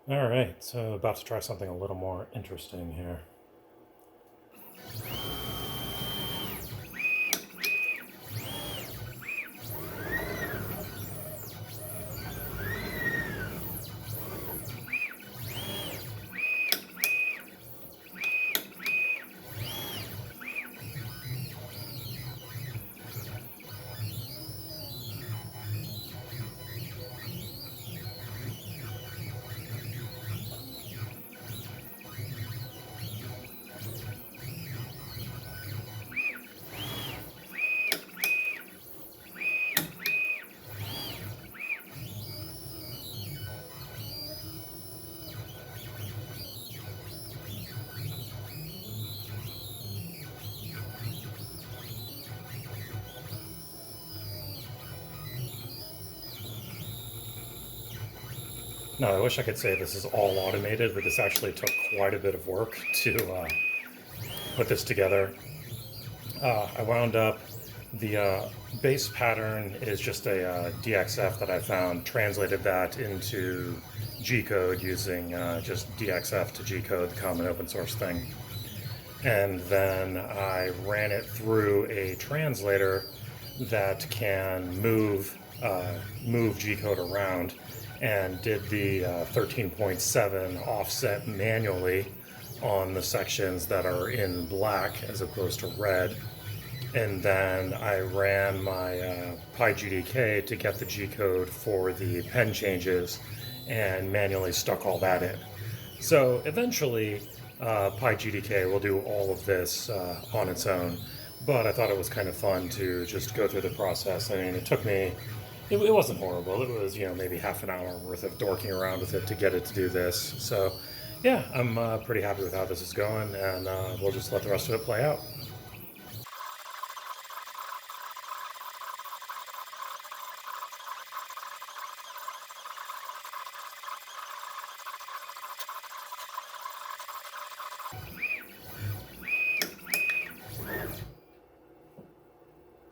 All right, so about to try something a little more interesting here. Now, I wish I could say this is all automated, but this actually took quite a bit of work to put this together. I wound up, the base pattern is just a DXF that I found, translated that into G-code using just DXF to G-code, the common open source thing. And then I ran it through a translator that can move G-code around, and did the 13.7 offset manually on the sections that are in black as opposed to red. And then I ran my PyGDK to get the G-code for the pen changes and manually stuck all that in. So eventually, PyGDK will do all of this on its own, but I thought it was kind of fun to just go through the process. I mean, it took me, it wasn't horrible. It was, maybe half an hour worth of dorking around with it to get it to do this. So, yeah, I'm pretty happy with how this is going, and we'll just let the rest of it play out.